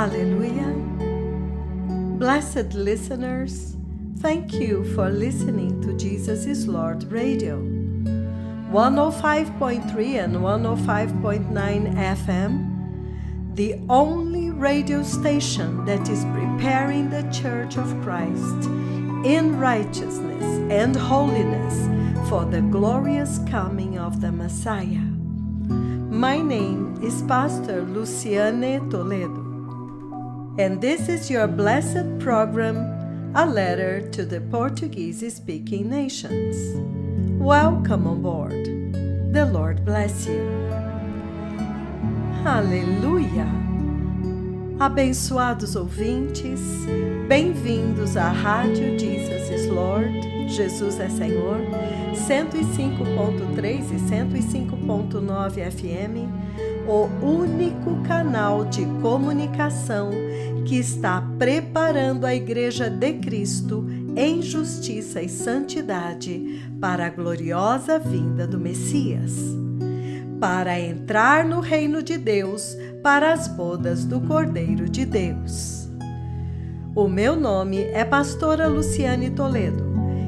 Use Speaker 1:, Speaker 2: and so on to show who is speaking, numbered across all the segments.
Speaker 1: Hallelujah. Blessed listeners, thank you for listening to Jesus is Lord Radio. 105.3 and 105.9 FM, the only radio station that is preparing the Church of Christ in righteousness and holiness for the glorious coming of the Messiah. My name is Pastor Luciane Toledo, and this is your blessed program, A Letter to the Portuguese-Speaking Nations. Welcome on board. The Lord bless you. Aleluia! Abençoados ouvintes, bem-vindos à Rádio Jesus is Lord, Jesus é Senhor, 105.3 e 105.9 FM, o único canal de comunicação que está preparando a Igreja de Cristo em justiça e santidade para a gloriosa vinda do Messias, para entrar no reino de Deus para as bodas do Cordeiro de Deus. O meu nome é Pastora Luciane Toledo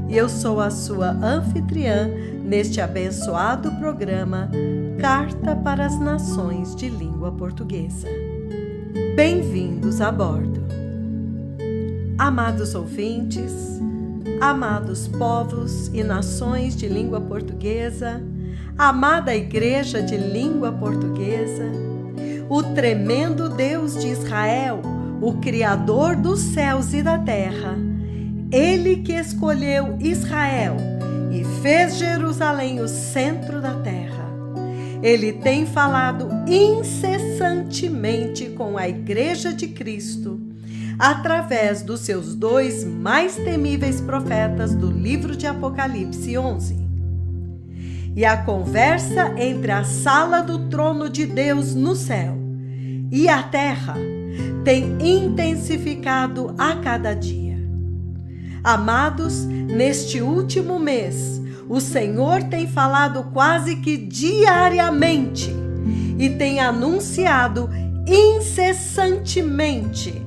Speaker 1: e eu sou a sua anfitriã neste abençoado programa Carta para as Nações de Língua Portuguesa. Bem-vindos a bordo. Amados ouvintes, amados povos e nações de língua portuguesa, amada Igreja de língua portuguesa, o tremendo Deus de Israel, o Criador dos céus e da terra, Ele que escolheu Israel e fez Jerusalém o centro da terra. Ele tem falado incessantemente com a Igreja de Cristo através dos seus dois mais temíveis profetas do livro de Apocalipse 11. E a conversa entre a sala do trono de Deus no céu e a terra tem intensificado a cada dia. Amados, neste último mês, o Senhor tem falado quase que diariamente e tem anunciado incessantemente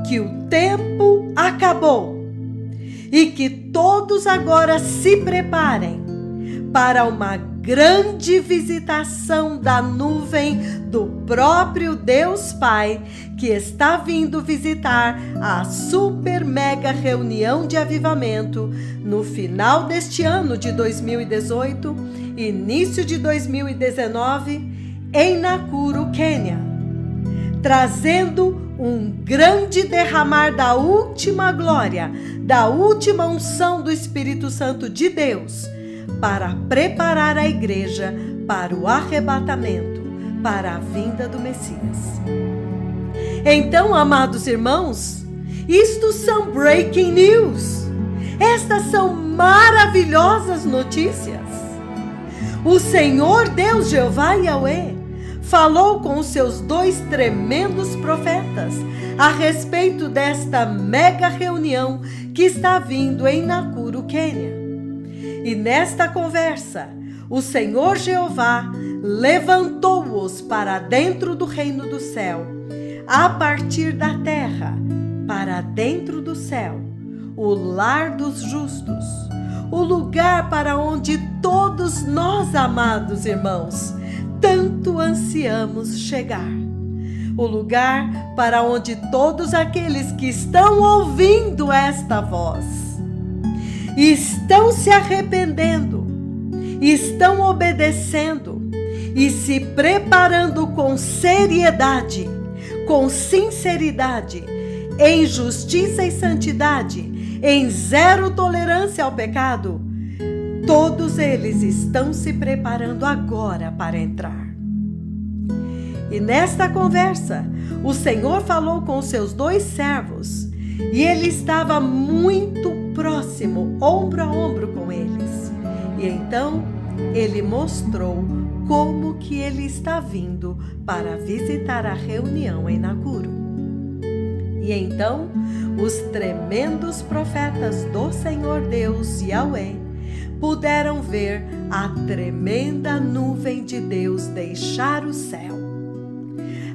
Speaker 1: que o tempo acabou e que todos agora se preparem para uma grande visitação da nuvem do próprio Deus Pai, que está vindo visitar a super mega reunião de avivamento no final deste ano de 2018, início de 2019, em Nakuru, Quênia, trazendo um grande derramar da última glória, da última unção do Espírito Santo de Deus, para preparar a igreja para o arrebatamento, para a vinda do Messias. Então, amados irmãos, isto são breaking news. Estas são maravilhosas notícias. O Senhor Deus Jeová Yahweh falou com os seus dois tremendos profetas a respeito desta mega reunião que está vindo em Nakuru, Quênia. E nesta conversa, o Senhor Jeová levantou-os para dentro do reino do céu, a partir da terra, para dentro do céu, o lar dos justos, o lugar para onde todos nós, amados irmãos, tanto ansiamos chegar. O lugar para onde todos aqueles que estão ouvindo esta voz estão se arrependendo, estão obedecendo e se preparando com seriedade, com sinceridade, em justiça e santidade, em zero tolerância ao pecado. Todos eles estão se preparando agora para entrar. E nesta conversa, o Senhor falou com os seus dois servos e ele estava muito próximo, ombro a ombro com eles. E então, ele mostrou como que ele está vindo para visitar a reunião em Nakuru. E então, os tremendos profetas do Senhor Deus Yahweh puderam ver a tremenda nuvem de Deus deixar o céu.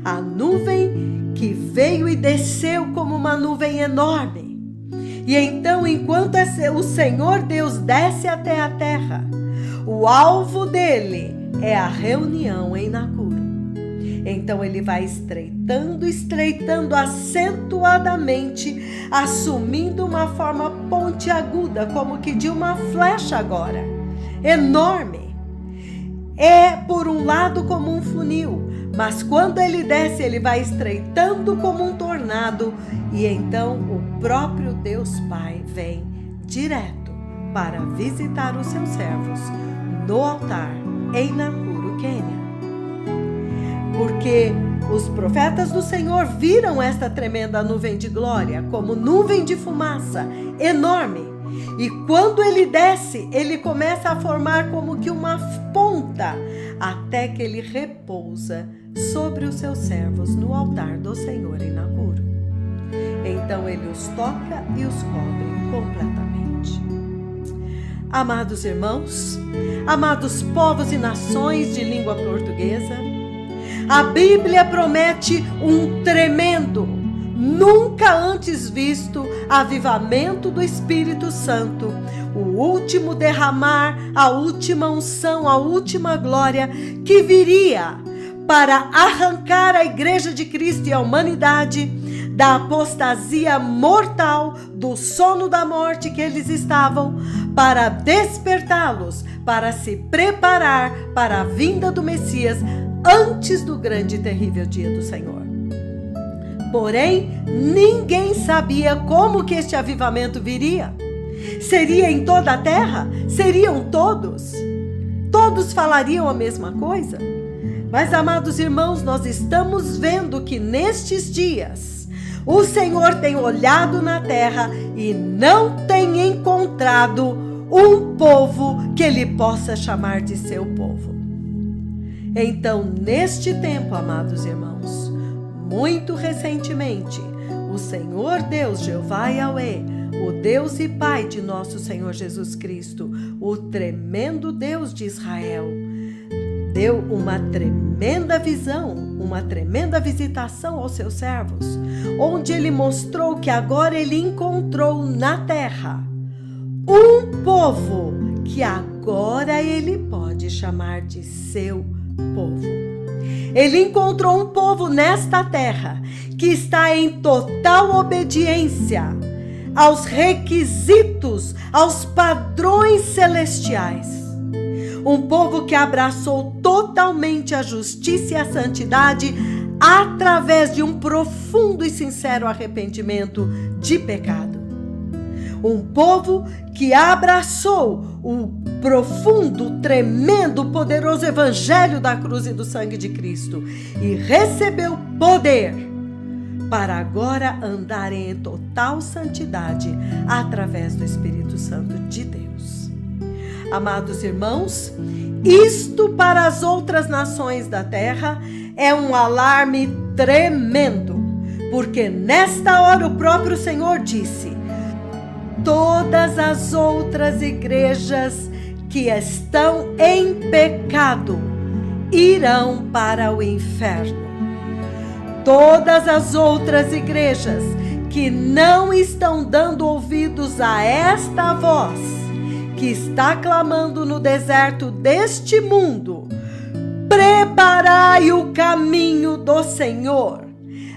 Speaker 1: A nuvem que veio e desceu como uma nuvem enorme. E então, enquanto o Senhor Deus desce até a terra, o alvo dele é a reunião em Nacuro. Então ele vai estreitando acentuadamente, assumindo uma forma pontiaguda, como que de uma flecha agora, enorme. É por um lado como um funil, mas quando ele desce, ele vai estreitando como um tornado, e então o próprio Deus Pai vem direto para visitar os seus servos no altar em Nacuro, Quênia. Porque os profetas do Senhor viram esta tremenda nuvem de glória, como nuvem de fumaça, enorme. E quando ele desce, ele começa a formar como que uma ponta, até que ele repousa sobre os seus servos no altar do Senhor em Nacuro. Então ele os toca e os cobre completamente. Amados irmãos, amados povos e nações de língua portuguesa, a Bíblia promete um tremendo, nunca antes visto avivamento do Espírito Santo, o último derramar, a última unção, a última glória que viria para arrancar a Igreja de Cristo e a humanidade da apostasia mortal, do sono da morte que eles estavam, para despertá-los, para se preparar para a vinda do Messias antes do grande e terrível dia do Senhor. Porém, ninguém sabia como que este avivamento viria. Seria em toda a terra? Seriam todos? Todos falariam a mesma coisa? Mas, amados irmãos, nós estamos vendo que nestes dias o Senhor tem olhado na terra e não tem encontrado um povo que ele possa chamar de seu povo. Então, neste tempo, amados irmãos, muito recentemente, o Senhor Deus, Jeová Yahweh, o Deus e Pai de nosso Senhor Jesus Cristo, o tremendo Deus de Israel, deu uma tremenda visão, uma tremenda visitação aos seus servos, onde ele mostrou que agora ele encontrou na terra um povo que agora ele pode chamar de seu povo. Ele encontrou um povo nesta terra que está em total obediência aos requisitos, aos padrões celestiais. Um povo que abraçou totalmente a justiça e a santidade através de um profundo e sincero arrependimento de pecado. Um povo que abraçou o profundo, tremendo, poderoso evangelho da cruz e do sangue de Cristo e recebeu poder para agora andarem em total santidade através do Espírito Santo de Deus. Amados irmãos, isto para as outras nações da terra é um alarme tremendo, porque nesta hora o próprio Senhor disse: todas as outras igrejas que estão em pecado irão para o inferno. Todas as outras igrejas que não estão dando ouvidos a esta voz que está clamando no deserto deste mundo: preparai o caminho do Senhor.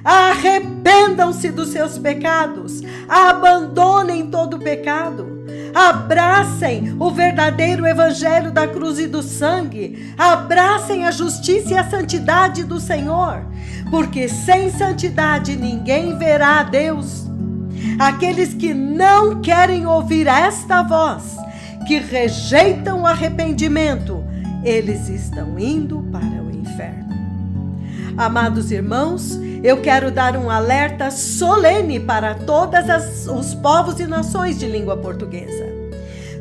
Speaker 1: Arrependam-se dos seus pecados, abandonem todo o pecado, abracem o verdadeiro evangelho da cruz e do sangue, abracem a justiça e a santidade do Senhor, porque sem santidade ninguém verá a Deus. Aqueles que não querem ouvir esta voz, que rejeitam o arrependimento, eles estão indo para o inferno. Amados irmãos, eu quero dar um alerta solene para todos os povos e nações de língua portuguesa.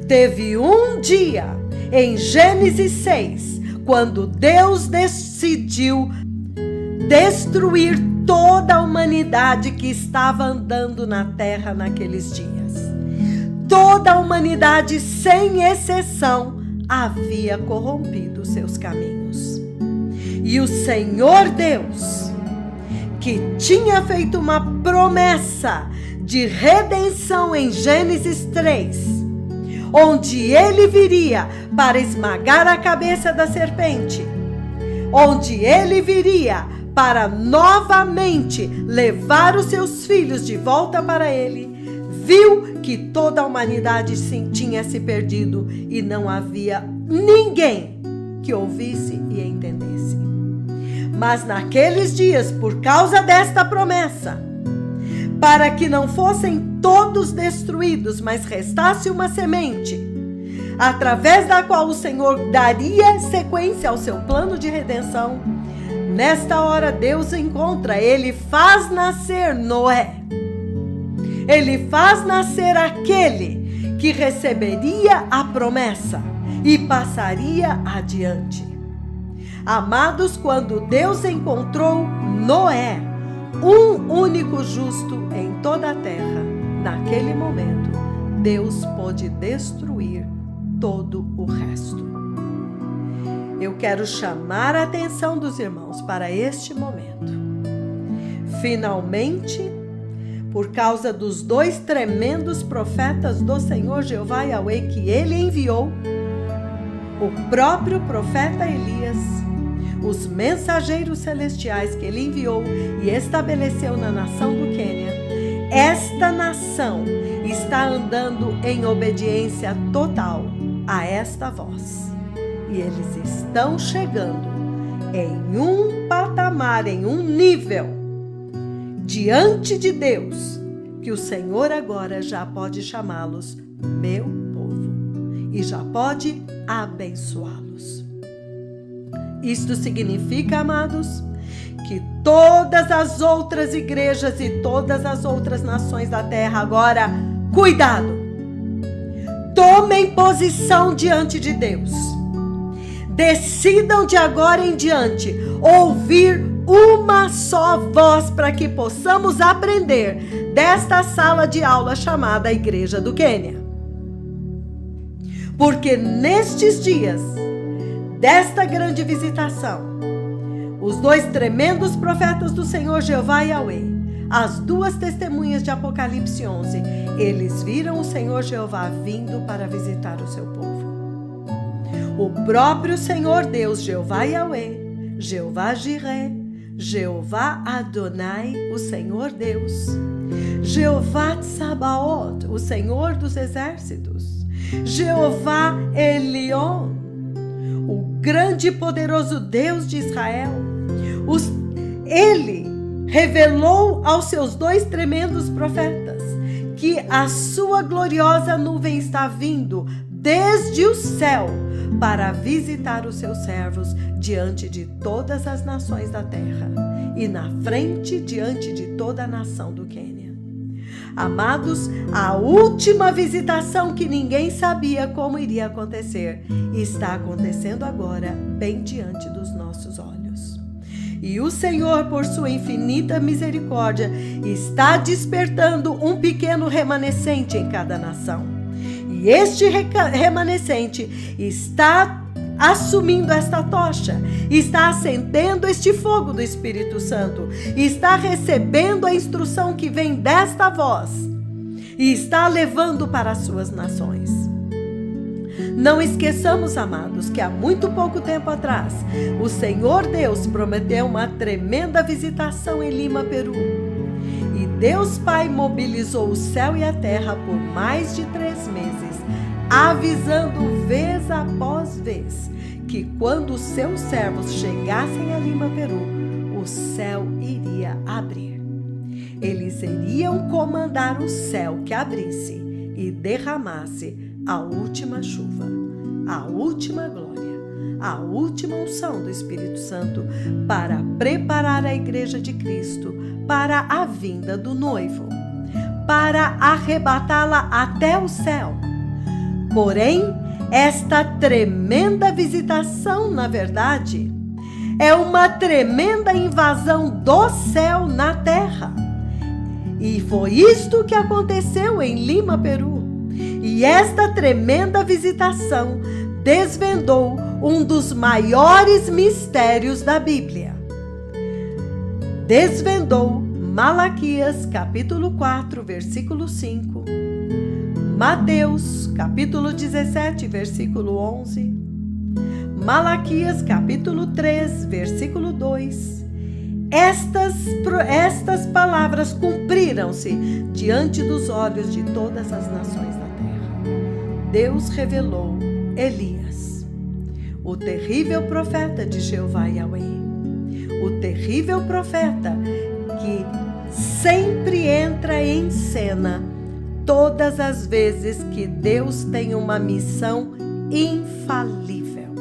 Speaker 1: Teve um dia, em Gênesis 6, quando Deus decidiu destruir toda a humanidade que estava andando na terra naqueles dias. Toda a humanidade, sem exceção, havia corrompido seus caminhos. E o Senhor Deus, que tinha feito uma promessa de redenção em Gênesis 3, onde ele viria para esmagar a cabeça da serpente, onde ele viria para novamente levar os seus filhos de volta para ele, viu que toda a humanidade tinha se perdido e não havia ninguém que ouvisse e entendesse. Mas naqueles dias, por causa desta promessa, para que não fossem todos destruídos, mas restasse uma semente, através da qual o Senhor daria sequência ao seu plano de redenção, nesta hora Deus encontra, ele faz nascer Noé. Ele faz nascer aquele que receberia a promessa e passaria adiante. Amados, quando Deus encontrou Noé, um único justo em toda a terra, naquele momento, Deus pôde destruir todo o resto. Eu quero chamar a atenção dos irmãos para este momento. Finalmente, por causa dos 2 tremendos profetas do Senhor Jeová Yahweh que ele enviou, o próprio profeta Elias, os mensageiros celestiais que ele enviou e estabeleceu na nação do Quênia, esta nação está andando em obediência total a esta voz. E eles estão chegando em um patamar, em um nível, diante de Deus, que o Senhor agora já pode chamá-los meu povo e já pode abençoá-los. Isto significa, amados, que todas as outras igrejas e todas as outras nações da terra agora, cuidado, tomem posição diante de Deus. Decidam de agora em diante ouvir uma só voz para que possamos aprender desta sala de aula chamada Igreja do Quênia. Porque nestes dias desta grande visitação, os 2 tremendos profetas do Senhor Jeová Yahweh, as 2 testemunhas de Apocalipse 11, eles viram o Senhor Jeová vindo para visitar o seu povo. O próprio Senhor Deus, Jeová Yahweh, Jeová Jireh, Jeová Adonai, o Senhor Deus, Jeová Tsabaoth, o Senhor dos exércitos, Jeová Elion, o grande e poderoso Deus de Israel, ele revelou aos seus 2 tremendos profetas que a sua gloriosa nuvem está vindo desde o céu para visitar os seus servos diante de todas as nações da terra e na frente diante de toda a nação do Quênia. Amados, a última visitação que ninguém sabia como iria acontecer está acontecendo agora bem diante dos nossos olhos. E o Senhor, por sua infinita misericórdia, está despertando um pequeno remanescente em cada nação. E este remanescente está assumindo esta tocha, está acendendo este fogo do Espírito Santo, está recebendo a instrução que vem desta voz e está levando para as suas nações. Não esqueçamos, amados, que há muito pouco tempo atrás, o Senhor Deus prometeu uma tremenda visitação em Lima, Peru. E Deus Pai mobilizou o céu e a terra por mais de 3 meses, avisando vez após vez que quando os seus servos chegassem a Lima, Peru, o céu iria abrir. Eles iriam comandar o céu que abrisse e derramasse a última chuva, a última glória, a última unção do Espírito Santo para preparar a igreja de Cristo para a vinda do noivo, para arrebatá-la até o céu. Porém, esta tremenda visitação, na verdade, é uma tremenda invasão do céu na terra. E foi isto que aconteceu em Lima, Peru. E esta tremenda visitação desvendou um dos maiores mistérios da Bíblia. Desvendou Malaquias, capítulo 4, versículo 5, Mateus, capítulo 17, versículo 11, Malaquias, capítulo 3, versículo 2. Estas palavras cumpriram-se diante dos olhos de todas as nações da terra. Deus revelou Elias, o terrível profeta de Jeová Yahweh, o terrível profeta que sempre entra em cena todas as vezes que Deus tem uma missão infalível.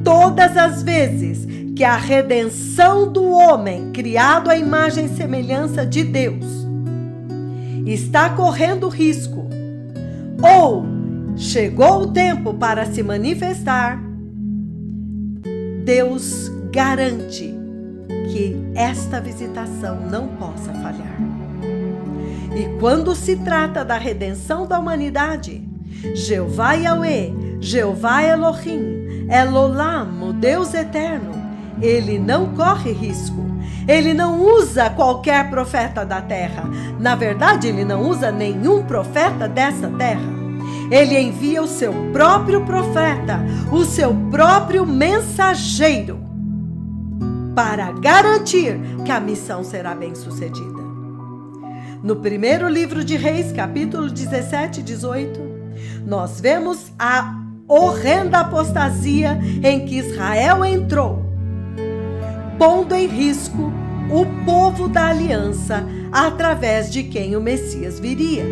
Speaker 1: Todas as vezes que a redenção do homem, criado à imagem e semelhança de Deus, está correndo risco, ou chegou o tempo para se manifestar, Deus garante que esta visitação não possa falhar. E quando se trata da redenção da humanidade, Jeová Yahweh, Jeová Elohim, Elolam, o Deus eterno, ele não corre risco. Ele não usa qualquer profeta da terra. Na verdade, ele não usa nenhum profeta dessa terra. Ele envia o seu próprio profeta, o seu próprio mensageiro, para garantir que a missão será bem sucedida. No primeiro livro de Reis, capítulo 17 e 18, nós vemos a horrenda apostasia em que Israel entrou, pondo em risco o povo da aliança através de quem o Messias viria.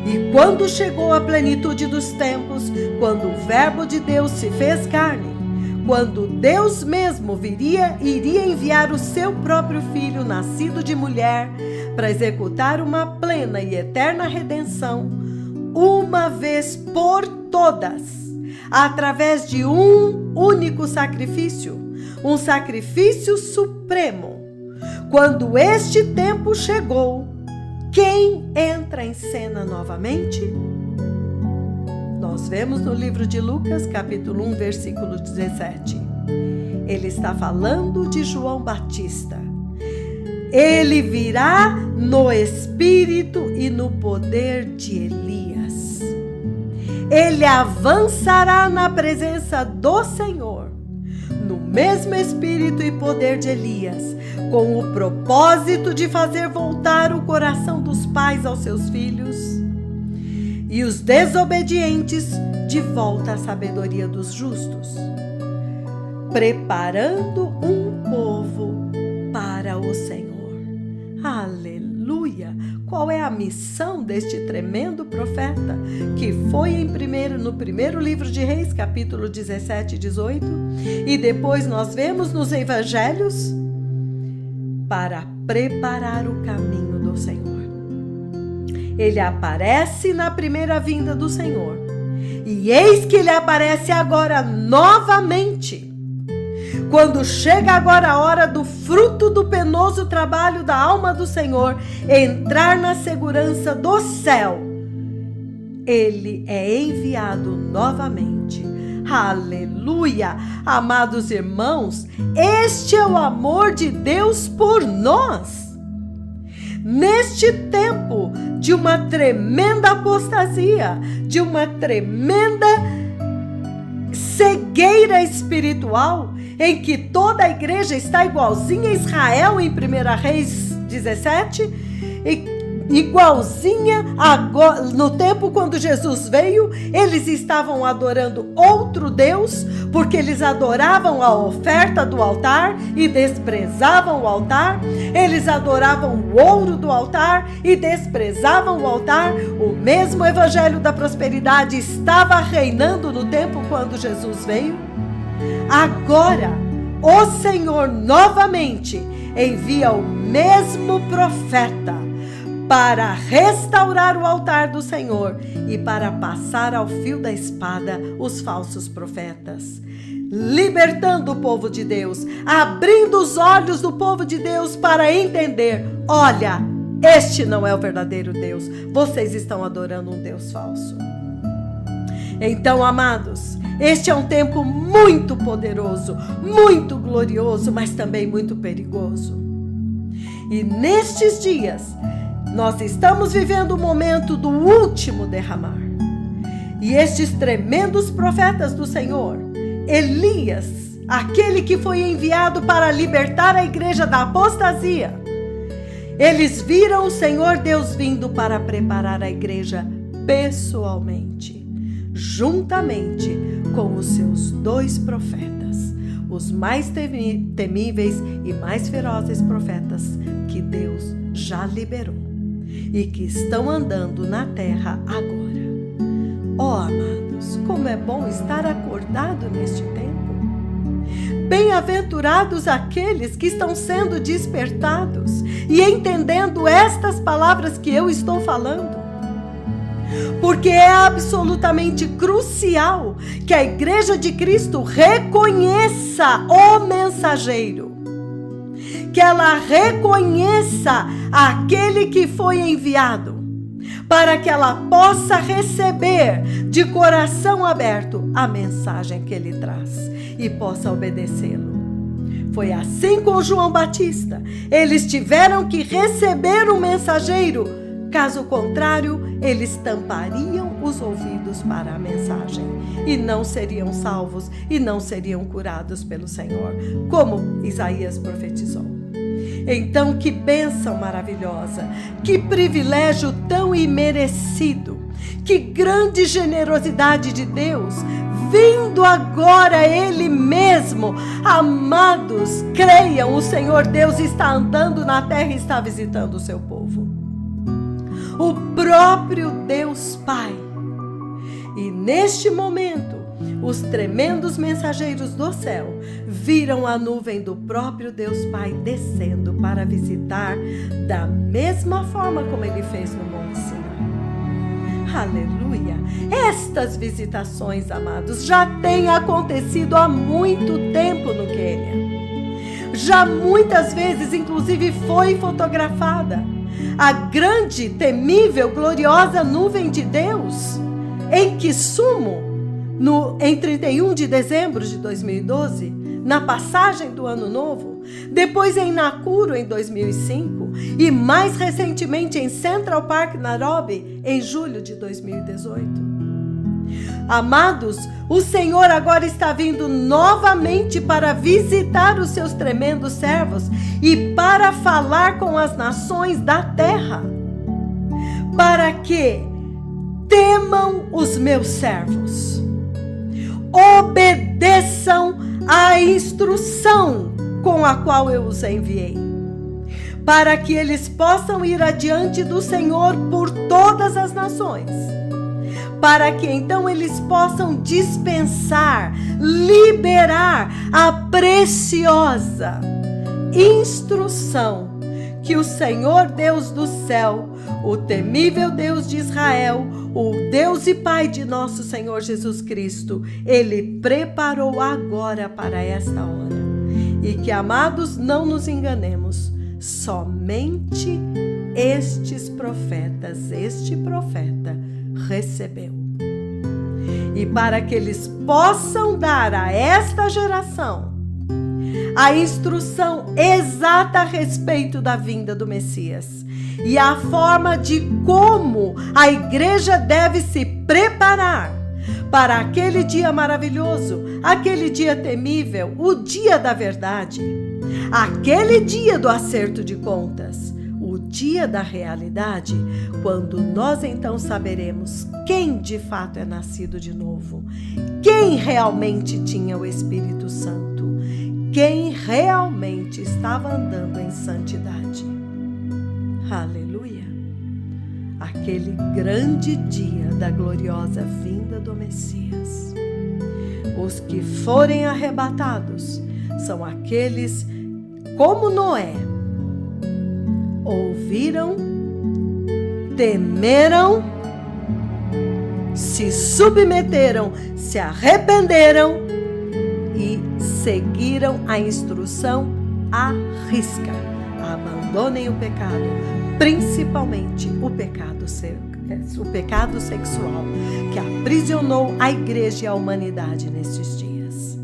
Speaker 1: E quando chegou a plenitude dos tempos, quando o Verbo de Deus se fez carne, quando Deus mesmo iria enviar o seu próprio Filho, nascido de mulher, para executar uma plena e eterna redenção, uma vez por todas, através de um único sacrifício, um sacrifício supremo. Quando este tempo chegou, quem entra em cena novamente? Nós vemos no livro de Lucas, capítulo 1, versículo 17. Ele está falando de João Batista. Ele virá no espírito e no poder de Elias. Ele avançará na presença do Senhor, no mesmo espírito e poder de Elias, com o propósito de fazer voltar o coração dos pais aos seus filhos e os desobedientes de volta à sabedoria dos justos, preparando um povo para o Senhor. Aleluia! Qual é a missão deste tremendo profeta que foi no primeiro livro de Reis, capítulo 17 e 18, e depois nós vemos nos evangelhos? Para preparar o caminho do Senhor. Ele aparece na primeira vinda do Senhor, e eis que ele aparece agora novamente. Quando chega agora a hora do fruto do penoso trabalho da alma do Senhor entrar na segurança do céu, ele é enviado novamente. Aleluia! Amados irmãos, este é o amor de Deus por nós. Neste tempo de uma tremenda apostasia, de uma tremenda cegueira espiritual, em que toda a igreja está igualzinha a Israel em 1 Reis 17, e igualzinha agora, no tempo quando Jesus veio, eles estavam adorando outro Deus, porque eles adoravam a oferta do altar e desprezavam o altar. Eles adoravam o ouro do altar e desprezavam o altar. O mesmo evangelho da prosperidade estava reinando no tempo quando Jesus veio. Agora, o Senhor novamente envia o mesmo profeta para restaurar o altar do Senhor e para passar ao fio da espada os falsos profetas, libertando o povo de Deus, abrindo os olhos do povo de Deus para entender: olha, este não é o verdadeiro Deus, vocês estão adorando um Deus falso. Então, amados, este é um tempo muito poderoso, muito glorioso, mas também muito perigoso. E nestes dias, nós estamos vivendo o momento do último derramar. E estes tremendos profetas do Senhor, Elias, aquele que foi enviado para libertar a igreja da apostasia, eles viram o Senhor Deus vindo para preparar a igreja pessoalmente, juntamente com os seus 2 profetas, os mais temíveis e mais ferozes profetas que Deus já liberou e que estão andando na terra agora. Oh, amados, como é bom estar acordado neste tempo. Bem-aventurados aqueles que estão sendo despertados e entendendo estas palavras que eu estou falando. Porque é absolutamente crucial que a Igreja de Cristo reconheça o mensageiro. Que ela reconheça aquele que foi enviado, para que ela possa receber de coração aberto a mensagem que ele traz e possa obedecê-lo. Foi assim com João Batista. Eles tiveram que receber um mensageiro, caso contrário, eles tampariam os ouvidos para a mensagem e não seriam salvos e não seriam curados pelo Senhor, como Isaías profetizou. Então, que bênção maravilhosa, que privilégio tão imerecido, que grande generosidade de Deus, vindo agora Ele mesmo. Amados, creiam, o Senhor Deus está andando na terra e está visitando o seu povo. O próprio Deus Pai. E neste momento, os tremendos mensageiros do céu viram a nuvem do próprio Deus Pai descendo para visitar da mesma forma como ele fez no Monte Sinai. Aleluia! Estas visitações, amados, já têm acontecido há muito tempo no Quênia. Já muitas vezes, inclusive, foi fotografada a grande, temível, gloriosa nuvem de Deus em Kisumu, em 31 de dezembro de 2012, na passagem do Ano Novo, depois em Nakuru em 2005 e mais recentemente em Central Park, Nairobi, em julho de 2018. Amados, o Senhor agora está vindo novamente para visitar os seus tremendos servos e para falar com as nações da terra, para que temam os meus servos, obedeçam a instrução com a qual eu os enviei, para que eles possam ir adiante do Senhor por todas as nações, para que então eles possam dispensar, liberar a preciosa instrução que o Senhor Deus do céu, o temível Deus de Israel, o Deus e Pai de nosso Senhor Jesus Cristo, Ele preparou agora para esta hora. E que, amados, não nos enganemos, somente estes profetas, este profeta recebeu. E para que eles possam dar a esta geração a instrução exata a respeito da vinda do Messias e a forma de como a igreja deve se preparar para aquele dia maravilhoso, aquele dia temível, o dia da verdade, aquele dia do acerto de contas, o dia da realidade, quando nós então saberemos quem de fato é nascido de novo, quem realmente tinha o Espírito Santo, quem realmente estava andando em santidade. Aleluia! Aquele grande dia da gloriosa vinda do Messias. Os que forem arrebatados são aqueles como Noé. Ouviram, temeram, se submeteram, se arrependeram e seguiram a instrução à risca. Abandonem o pecado, principalmente o pecado o pecado sexual que aprisionou a igreja e a humanidade nestes dias.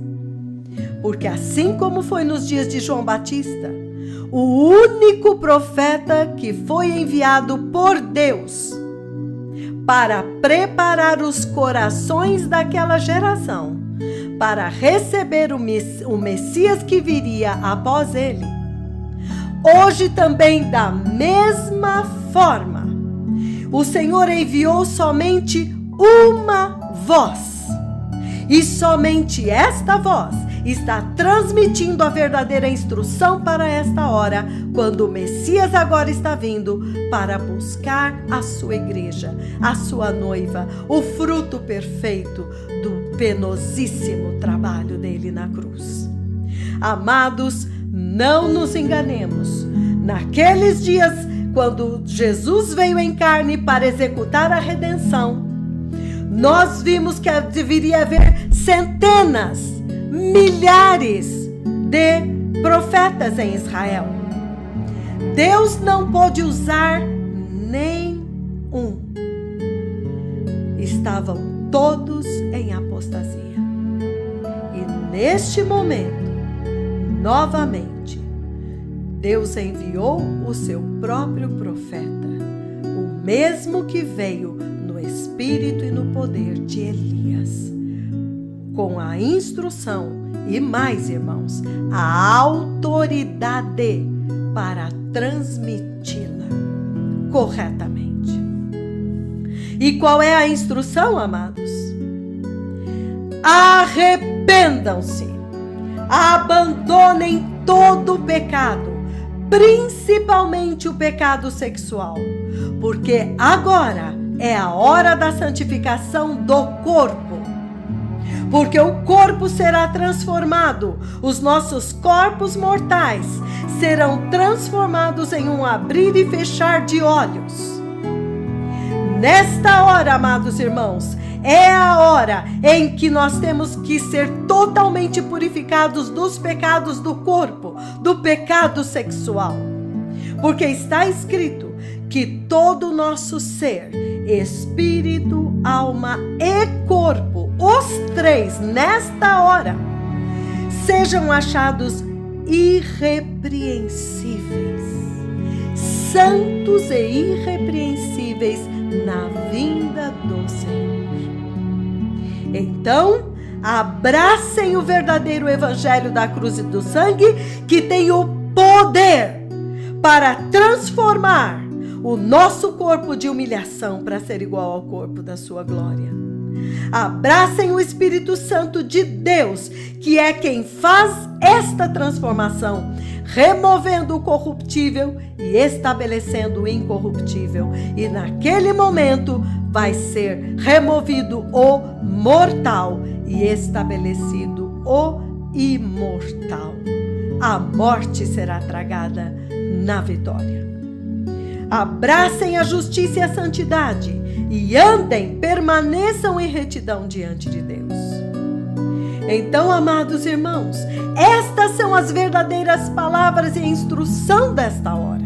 Speaker 1: Porque assim como foi nos dias de João Batista, o único profeta que foi enviado por Deus para preparar os corações daquela geração para receber o Messias que viria após ele, hoje também da mesma forma, o Senhor enviou somente uma voz, e somente esta voz está transmitindo a verdadeira instrução para esta hora, quando o Messias agora está vindo para buscar a sua igreja, a sua noiva, o fruto perfeito do penosíssimo trabalho dele na cruz. Amados, não nos enganemos. Naqueles dias, quando Jesus veio em carne para executar a redenção, nós vimos que deveria haver centenas, milhares de profetas em Israel. Deus não pôde usar nem um. Estavam todos em apostasia. E neste momento, novamente, Deus enviou o seu próprio profeta, o mesmo que veio no espírito e no poder de Elias, com a instrução e mais, irmãos, a autoridade para transmiti-la corretamente. E qual é a instrução, amados? Arrependam-se, abandonem todo o pecado, principalmente o pecado sexual, porque agora é a hora da santificação do corpo. Porque o corpo será transformado, os nossos corpos mortais serão transformados em um abrir e fechar de olhos. Nesta hora, amados irmãos, é a hora em que nós temos que ser totalmente purificados dos pecados do corpo, do pecado sexual. Porque está escrito que todo o nosso ser, espírito, alma e corpo, os três, nesta hora, sejam achados irrepreensíveis, santos e irrepreensíveis na vinda do Senhor. Então, abracem o verdadeiro evangelho da cruz e do sangue, que tem o poder para transformar o nosso corpo de humilhação para ser igual ao corpo da sua glória. Abracem o Espírito Santo de Deus, que é quem faz esta transformação, removendo o corruptível e estabelecendo o incorruptível. E naquele momento vai ser removido o mortal e estabelecido o imortal. A morte será tragada na vitória. Abracem a justiça e a santidade e andem, permaneçam em retidão diante de Deus. Então, amados irmãos, estas são as verdadeiras palavras e a instrução desta hora.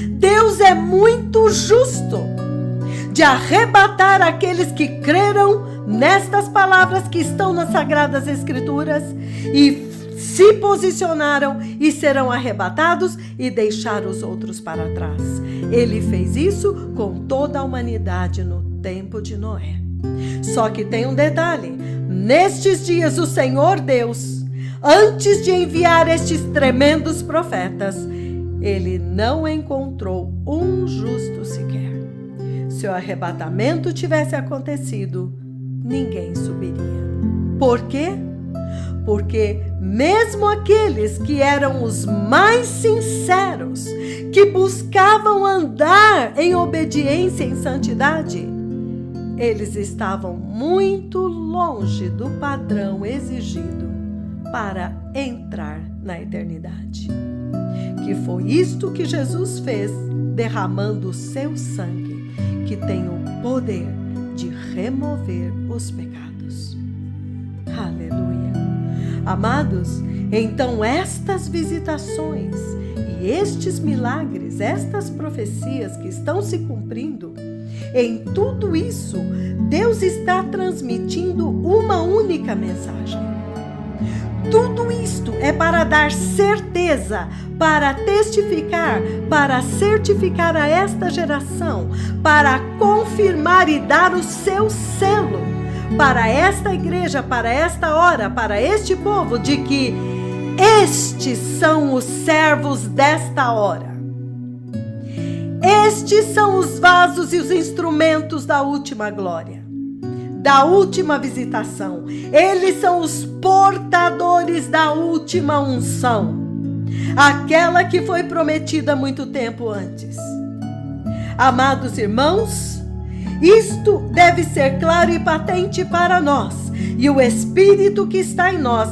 Speaker 1: Deus é muito justo de arrebatar aqueles que creram nestas palavras que estão nas Sagradas Escrituras e se posicionaram e serão arrebatados e deixar os outros para trás. Ele fez isso com toda a humanidade no tempo de Noé. Só que tem um detalhe: nestes dias o Senhor Deus, antes de enviar estes tremendos profetas, ele não encontrou um justo sequer. Se o arrebatamento tivesse acontecido, ninguém subiria. Por quê? Porque mesmo aqueles que eram os mais sinceros, que buscavam andar em obediência e em santidade, eles estavam muito longe do padrão exigido para entrar na eternidade. Que foi isto que Jesus fez, derramando o seu sangue, que tem o poder de remover os pecados. Aleluia. Amados, então estas visitações e estes milagres, estas profecias que estão se cumprindo, Em tudo isso, Deus está transmitindo uma única mensagem. Tudo isto é para dar certeza, para testificar, para certificar a esta geração, para confirmar e dar o seu selo para esta igreja, para esta hora, para este povo, de que estes são os servos desta hora. Estes são os vasos e os instrumentos da última glória, da última visitação. Eles são os portadores da última unção, aquela que foi prometida muito tempo antes. Amados irmãos, isto deve ser claro e patente para nós, e o Espírito que está em nós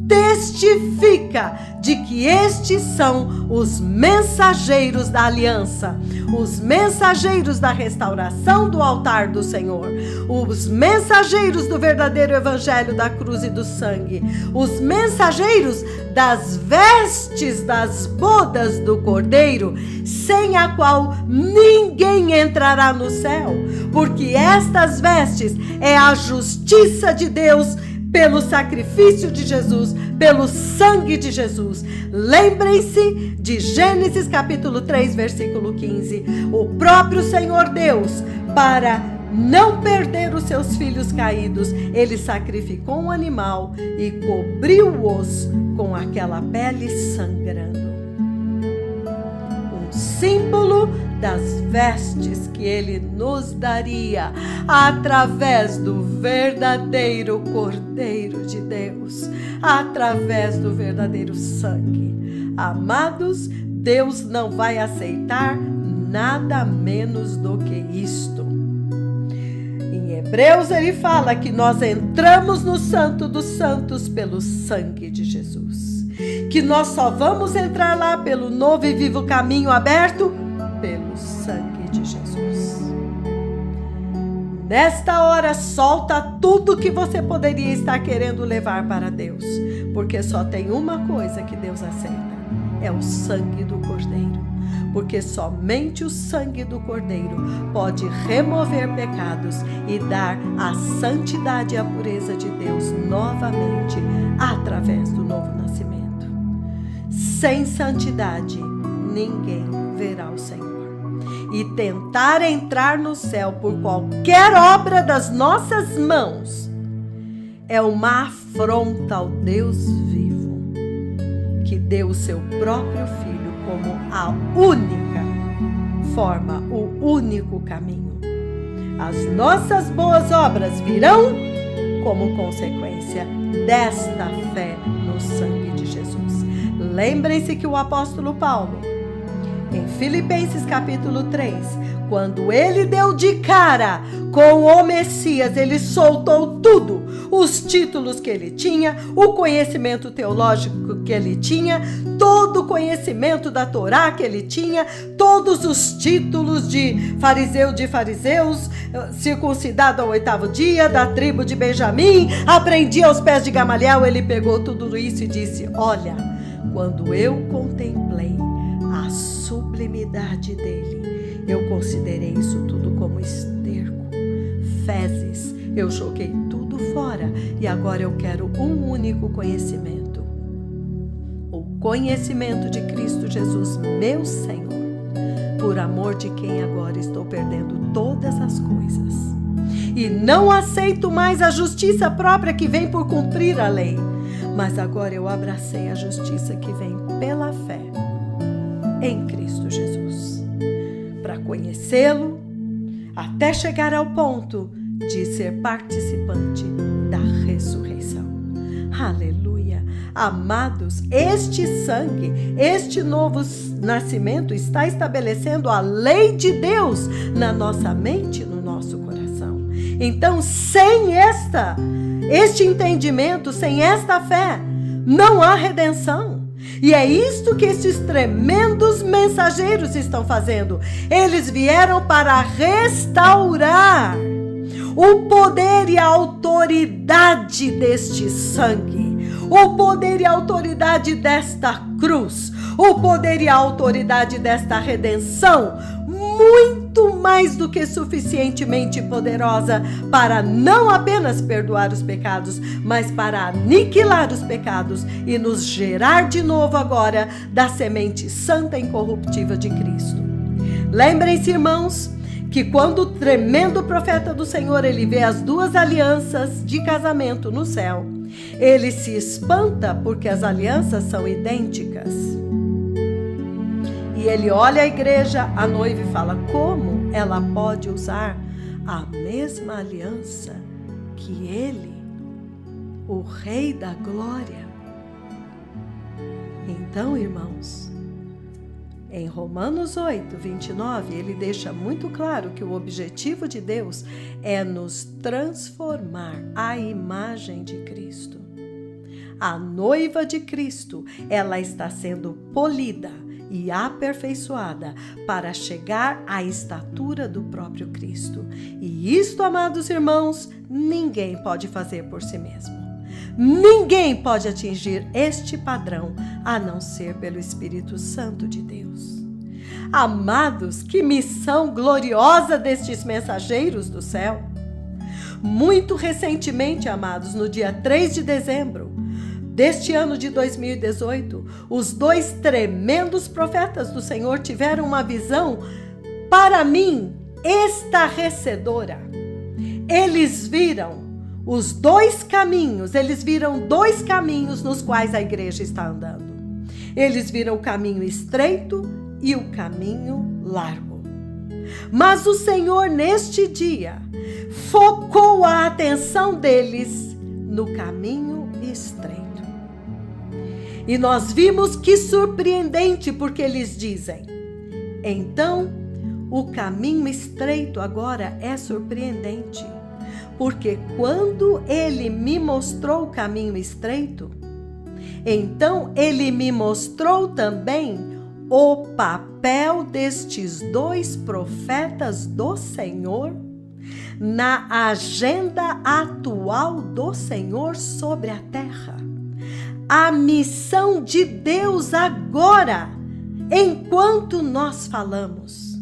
Speaker 1: testifica de que estes são os mensageiros da aliança, os mensageiros da restauração do altar do Senhor, os mensageiros do verdadeiro evangelho da cruz e do sangue, os mensageiros das vestes das bodas do Cordeiro, sem a qual ninguém entrará no céu, porque estas vestes é a justiça de Deus pelo sacrifício de Jesus, pelo sangue de Jesus. Lembrem-se de Gênesis capítulo 3, versículo 15. O próprio Senhor Deus, para não perder os seus filhos caídos, ele sacrificou um animal e cobriu-os com aquela pele sangrando. Um símbolo das vestes que ele nos daria através do verdadeiro Cordeiro de Deus, através do verdadeiro sangue. Amados, Deus não vai aceitar nada menos do que isto. Em Hebreus ele fala que nós entramos no Santo dos Santos pelo sangue de Jesus, que nós só vamos entrar lá pelo novo e vivo caminho aberto pelo sangue de Jesus. Nesta hora, solta tudo que você poderia estar querendo levar para Deus, porque só tem uma coisa que Deus aceita, é o sangue do Cordeiro, porque somente o sangue do Cordeiro pode remover pecados e dar a santidade e a pureza de Deus novamente através do novo nascimento. Sem santidade, ninguém verá o Senhor. E tentar entrar no céu por qualquer obra das nossas mãos é uma afronta ao Deus vivo, que deu o seu próprio Filho como a única forma, o único caminho. As nossas boas obras virão como consequência desta fé no sangue de Jesus. Lembrem-se que o apóstolo Paulo, em Filipenses capítulo 3, quando ele deu de cara com o Messias, ele soltou tudo, os títulos que ele tinha, o conhecimento teológico que ele tinha, todo o conhecimento da Torá que ele tinha, todos os títulos de fariseu de fariseus, circuncidado ao 8º dia, da tribo de Benjamim, aprendi aos pés de Gamaliel. Ele pegou tudo isso e disse: olha, quando eu contemplei a sublimidade dele, eu considerei isso tudo como esterco, fezes. Eu joguei tudo fora e agora eu quero um único conhecimento, o conhecimento de Cristo Jesus, meu Senhor, por amor de quem agora estou perdendo todas as coisas. E não aceito mais a justiça própria que vem por cumprir a lei, mas agora eu abracei a justiça que vem pela fé em Cristo Jesus, para conhecê-lo até chegar ao ponto de ser participante da ressurreição. Aleluia! Amados, este sangue, este novo nascimento está estabelecendo a lei de Deus na nossa mente e no nosso coração. Então, sem este entendimento, sem esta fé, não há redenção. E é isto que esses tremendos mensageiros estão fazendo. Eles vieram para restaurar o poder e a autoridade deste sangue, o poder e a autoridade desta cruz, o poder e a autoridade desta redenção, muito mais do que suficientemente poderosa para não apenas perdoar os pecados, mas para aniquilar os pecados e nos gerar de novo agora da semente santa e incorruptível de Cristo. Lembrem-se, irmãos, que quando o tremendo profeta do Senhor ele vê as duas alianças de casamento no céu, ele se espanta porque as alianças são idênticas. E ele olha a igreja, a noiva, e fala: como ela pode usar a mesma aliança que ele, o Rei da Glória? Então, irmãos, em Romanos 8, 29, ele deixa muito claro que o objetivo de Deus é nos transformar à imagem de Cristo. A noiva de Cristo, ela está sendo polida e aperfeiçoada para chegar à estatura do próprio Cristo. E isto, amados irmãos, ninguém pode fazer por si mesmo. Ninguém pode atingir este padrão a não ser pelo Espírito Santo de Deus. Amados, que missão gloriosa destes mensageiros do céu! Muito recentemente, amados, no dia 3 de dezembro deste ano de 2018, os dois tremendos profetas do Senhor tiveram uma visão, para mim, estarrecedora. Eles viram os dois caminhos, eles viram dois caminhos nos quais a igreja está andando. Eles viram o caminho estreito e o caminho largo. Mas o Senhor, neste dia, focou a atenção deles no caminho estreito. E nós vimos que surpreendente, porque eles dizem: então, o caminho estreito agora é surpreendente, porque quando ele me mostrou o caminho estreito, então ele me mostrou também o papel destes dois profetas do Senhor na agenda atual do Senhor sobre a terra. A missão de Deus agora, enquanto nós falamos.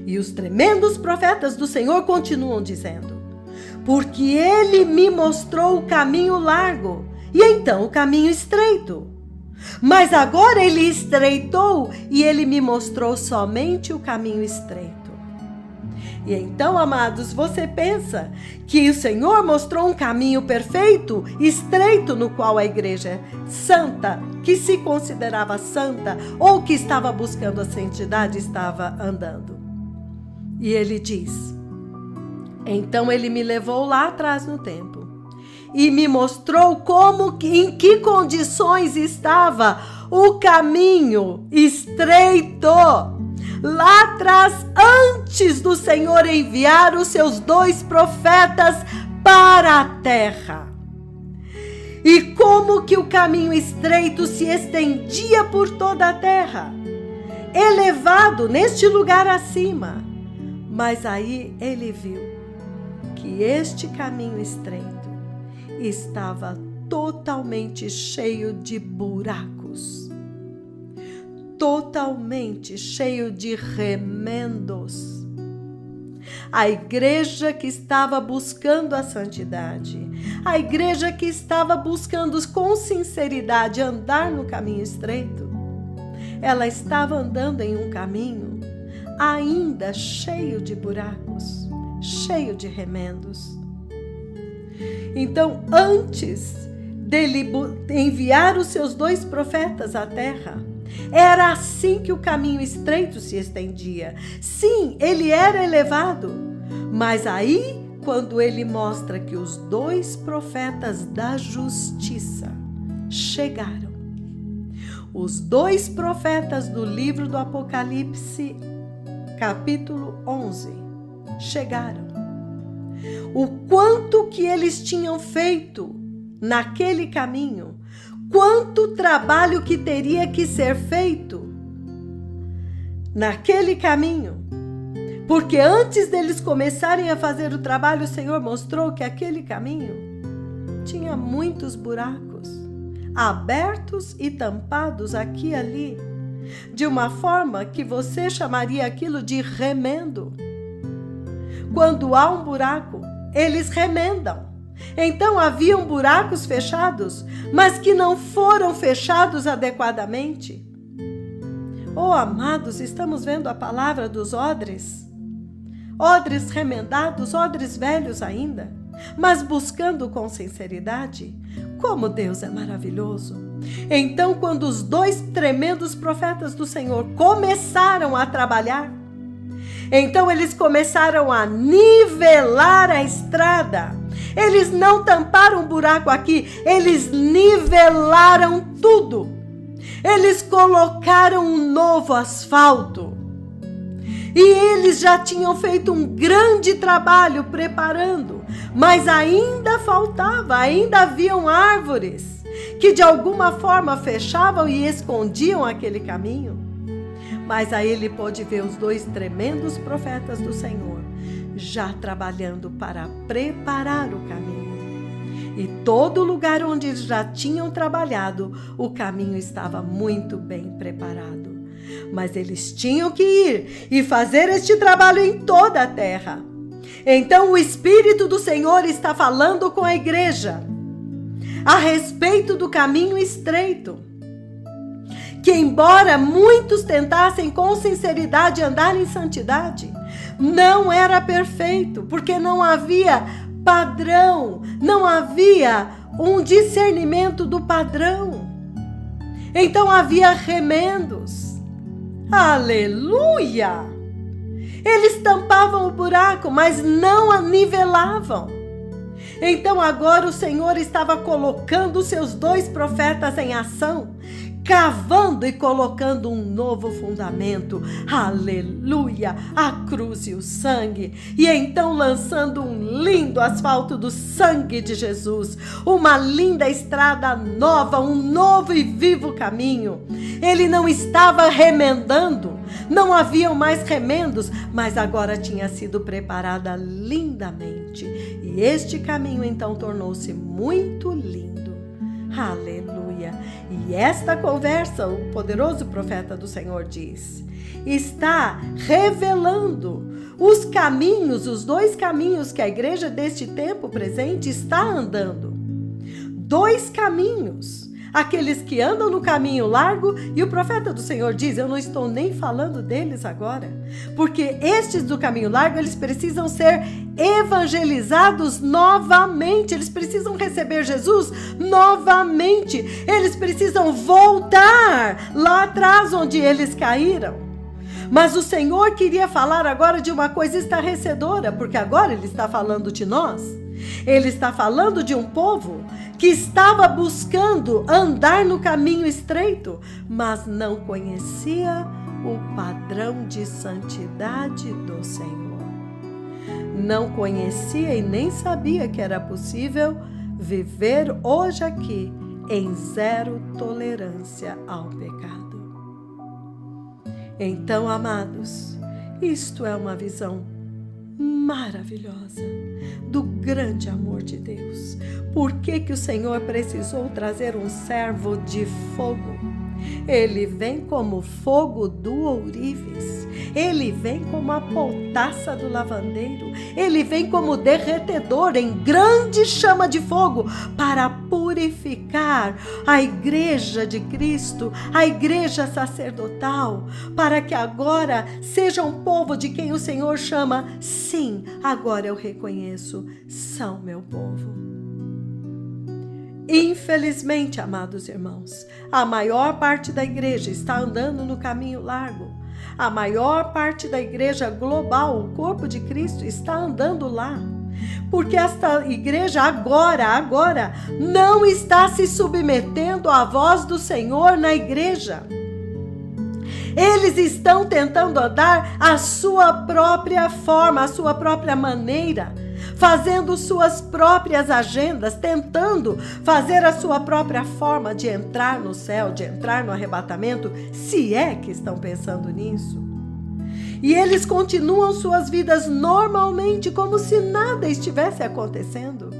Speaker 1: E os tremendos profetas do Senhor continuam dizendo: porque ele me mostrou o caminho largo e então o caminho estreito. Mas agora ele estreitou e ele me mostrou somente o caminho estreito. E então, amados, você pensa que o Senhor mostrou um caminho perfeito, estreito, no qual a igreja santa, que se considerava santa ou que estava buscando a santidade, estava andando. E ele diz: então ele me levou lá atrás no tempo e me mostrou em que condições estava o caminho estreito. Lá atrás, antes do Senhor enviar os seus dois profetas para a terra. E como que o caminho estreito se estendia por toda a terra, elevado neste lugar acima. Mas aí ele viu que este caminho estreito estava totalmente cheio de buracos, totalmente cheio de remendos. A igreja que estava buscando a santidade, a igreja que estava buscando com sinceridade andar no caminho estreito, ela estava andando em um caminho ainda cheio de buracos, cheio de remendos. Então, antes dele enviar os seus dois profetas à terra, era assim que o caminho estreito se estendia. Sim, ele era elevado, mas aí, quando ele mostra que os dois profetas da justiça chegaram, os dois profetas do livro do Apocalipse, capítulo 11, chegaram. O quanto que eles tinham feito naquele caminho, quanto trabalho que teria que ser feito naquele caminho. Porque antes deles começarem a fazer o trabalho, o Senhor mostrou que aquele caminho tinha muitos buracos, abertos e tampados aqui e ali, de uma forma que você chamaria aquilo de remendo. Quando há um buraco, eles remendam. Então haviam buracos fechados, mas que não foram fechados adequadamente. Oh, amados, estamos vendo a palavra dos odres? Odres remendados, odres velhos ainda, mas buscando com sinceridade. Como Deus é maravilhoso! Então, quando os 2 tremendos profetas do Senhor começaram a trabalhar, então eles começaram a nivelar a estrada. Eles não tamparam um buraco aqui, eles nivelaram tudo. Eles colocaram um novo asfalto. E eles já tinham feito um grande trabalho preparando, mas ainda faltava, ainda haviam árvores que de alguma forma fechavam e escondiam aquele caminho. Mas aí ele pôde ver os 2 tremendos profetas do Senhor já trabalhando para preparar o caminho. E todo lugar onde eles já tinham trabalhado, o caminho estava muito bem preparado. Mas eles tinham que ir e fazer este trabalho em toda a terra. Então o Espírito do Senhor está falando com a igreja a respeito do caminho estreito, que embora muitos tentassem com sinceridade andar em santidade, não era perfeito, porque não havia padrão, não havia um discernimento do padrão. Então havia remendos. Aleluia! Eles tampavam o buraco, mas não a nivelavam. Então agora o Senhor estava colocando os seus 2 profetas em ação, cavando e colocando um novo fundamento. Aleluia! A cruz e o sangue. E então lançando um lindo asfalto do sangue de Jesus. Uma linda estrada nova, um novo e vivo caminho. Ele não estava remendando. Não haviam mais remendos, mas agora tinha sido preparada lindamente. E este caminho então tornou-se muito lindo. Aleluia! E esta conversa, o poderoso profeta do Senhor diz, está revelando os caminhos, os 2 caminhos que a igreja deste tempo presente está andando. 2 caminhos. Aqueles que andam no caminho largo, e o profeta do Senhor diz, eu não estou nem falando deles agora, porque estes do caminho largo, eles precisam ser evangelizados novamente, eles precisam receber Jesus novamente, eles precisam voltar lá atrás onde eles caíram. Mas o Senhor queria falar agora de uma coisa estarrecedora, porque agora Ele está falando de nós. Ele está falando de um povo que estava buscando andar no caminho estreito, mas não conhecia o padrão de santidade do Senhor. Não conhecia e nem sabia que era possível viver hoje aqui em 0 tolerância ao pecado. Então, amados, isto é uma visão maravilhosa do grande amor de Deus. Por que o Senhor precisou trazer um servo de fogo? Ele vem como fogo do ourives, ele vem como a potassa do lavandeiro, ele vem como derretedor em grande chama de fogo para purificar a igreja de Cristo, a igreja sacerdotal, para que agora seja um povo de quem o Senhor chama, sim, agora eu reconheço, são meu povo. Infelizmente, amados irmãos, a maior parte da igreja está andando no caminho largo. A maior parte da igreja global, o corpo de Cristo, está andando lá. Porque esta igreja agora não está se submetendo à voz do Senhor na igreja. Eles estão tentando andar a sua própria forma, a sua própria maneira, fazendo suas próprias agendas, tentando fazer a sua própria forma de entrar no céu, de entrar no arrebatamento, se é que estão pensando nisso. E eles continuam suas vidas normalmente, como se nada estivesse acontecendo.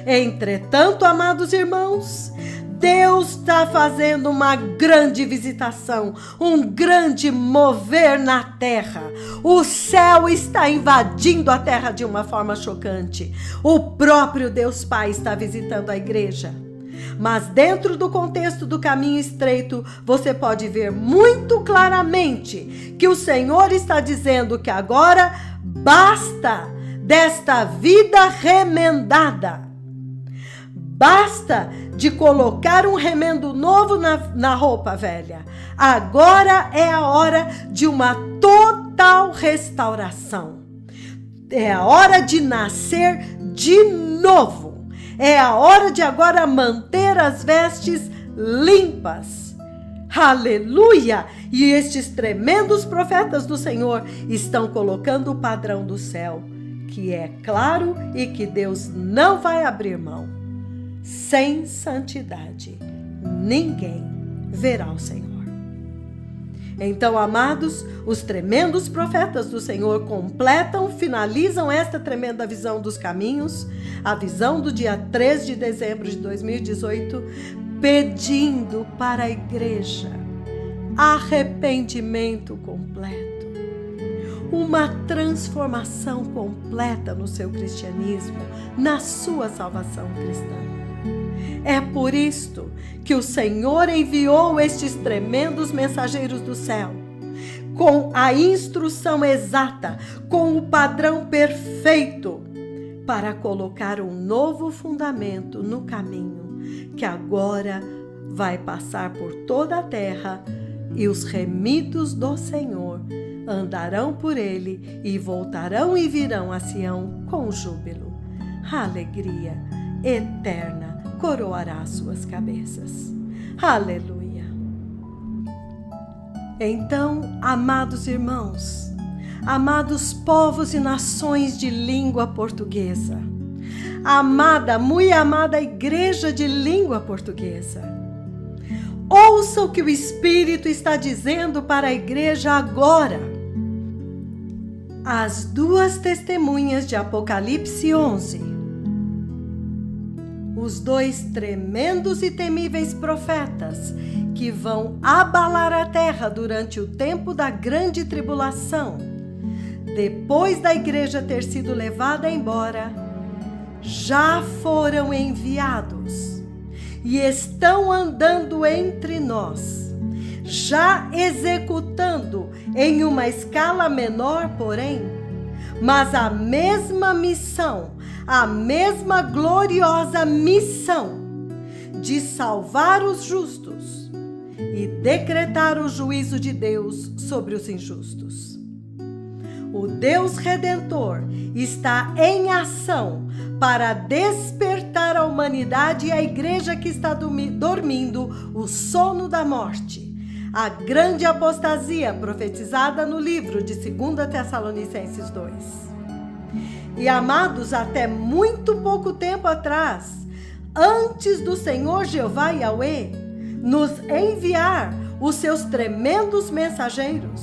Speaker 1: Entretanto, amados irmãos, Deus está fazendo uma grande visitação, um grande mover na terra. O céu está invadindo a terra de uma forma chocante. O próprio Deus Pai está visitando a igreja. Mas dentro do contexto do caminho estreito, você pode ver muito claramente que o Senhor está dizendo que agora basta desta vida remendada. Basta de colocar um remendo novo na roupa velha. Agora é a hora de uma total restauração. É a hora de nascer de novo. É a hora de agora manter as vestes limpas. Aleluia! E estes tremendos profetas do Senhor estão colocando o padrão do céu, que é claro e que Deus não vai abrir mão. Sem santidade, ninguém verá o Senhor. Então, amados, os tremendos profetas do Senhor finalizam esta tremenda visão dos caminhos, a visão do dia 3 de dezembro de 2018, pedindo para a igreja arrependimento completo, uma transformação completa no seu cristianismo, na sua salvação cristã. É por isto que o Senhor enviou estes tremendos mensageiros do céu, com a instrução exata, com o padrão perfeito, para colocar um novo fundamento no caminho, que agora vai passar por toda a terra, e os remidos do Senhor andarão por ele e voltarão e virão a Sião com júbilo. A alegria eterna coroará suas cabeças. Aleluia! Então, amados irmãos, amados povos e nações de língua portuguesa, muito amada igreja de língua portuguesa, ouça o que o Espírito está dizendo para a igreja agora. As duas testemunhas de Apocalipse 11, os dois tremendos e temíveis profetas que vão abalar a terra durante o tempo da grande tribulação, depois da igreja ter sido levada embora, já foram enviados e estão andando entre nós, já executando em uma escala menor, porém, mas a mesma missão, a mesma gloriosa missão de salvar os justos e decretar o juízo de Deus sobre os injustos. O Deus Redentor está em ação para despertar a humanidade e a igreja que está dormindo o sono da morte, a grande apostasia profetizada no livro de 2 Tessalonicenses 2. E amados, até muito pouco tempo atrás, antes do Senhor Jeová Yahweh nos enviar os seus tremendos mensageiros,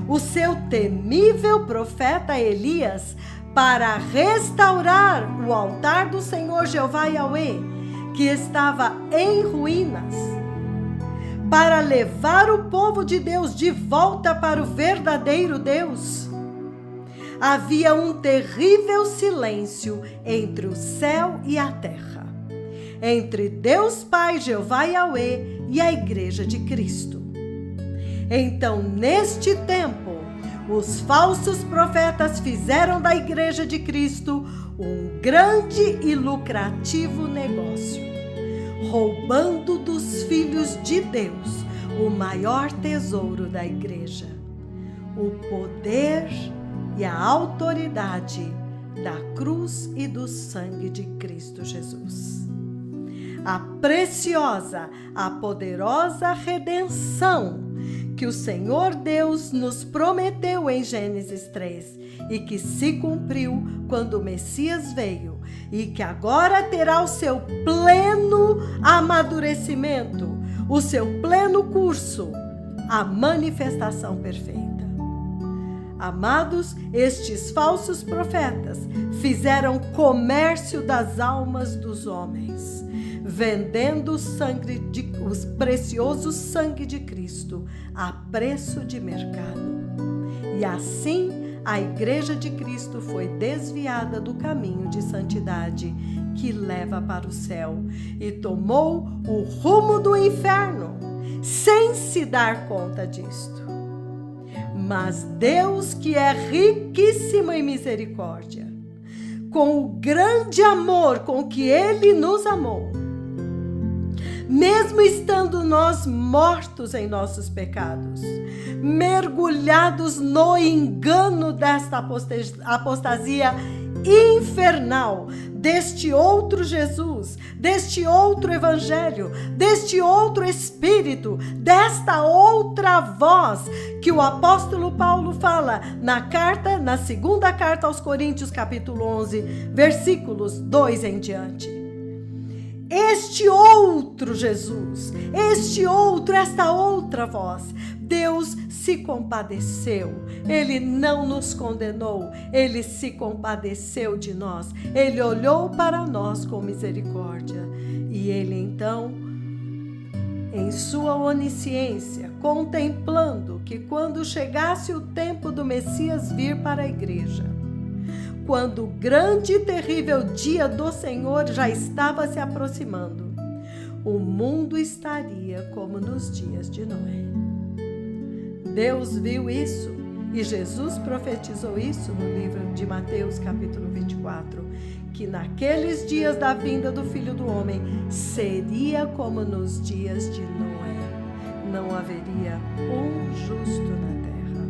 Speaker 1: o seu temível profeta Elias, para restaurar o altar do Senhor Jeová Yahweh, que estava em ruínas, para levar o povo de Deus de volta para o verdadeiro Deus. Havia um terrível silêncio entre o céu e a terra, entre Deus Pai, Jeová Yahweh, e a igreja de Cristo. Então, neste tempo, os falsos profetas fizeram da igreja de Cristo um grande e lucrativo negócio, roubando dos filhos de Deus o maior tesouro da igreja, o poder e a autoridade da cruz e do sangue de Cristo Jesus. A preciosa, a poderosa redenção que o Senhor Deus nos prometeu em Gênesis 3 e que se cumpriu quando o Messias veio e que agora terá o seu pleno amadurecimento, o seu pleno curso, a manifestação perfeita. Amados, estes falsos profetas fizeram comércio das almas dos homens, vendendo o precioso sangue de Cristo a preço de mercado. E assim a Igreja de Cristo foi desviada do caminho de santidade que leva para o céu e tomou o rumo do inferno, sem se dar conta disto. Mas Deus, que é riquíssimo em misericórdia, com o grande amor com que Ele nos amou, mesmo estando nós mortos em nossos pecados, mergulhados no engano desta apostasia infernal, deste outro Jesus, deste outro evangelho, deste outro espírito, desta outra voz que o apóstolo Paulo fala na segunda carta aos Coríntios, capítulo 11, versículos 2 em diante. Este outro Jesus, esta outra voz, Deus se compadeceu, Ele não nos condenou, Ele se compadeceu de nós, Ele olhou para nós com misericórdia e Ele então, em sua onisciência, contemplando que quando chegasse o tempo do Messias vir para a igreja, quando o grande e terrível dia do Senhor já estava se aproximando, o mundo estaria como nos dias de Noé. Deus viu isso e Jesus profetizou isso no livro de Mateus, capítulo 24, que naqueles dias da vinda do Filho do Homem seria como nos dias de Noé. Não haveria um justo na terra.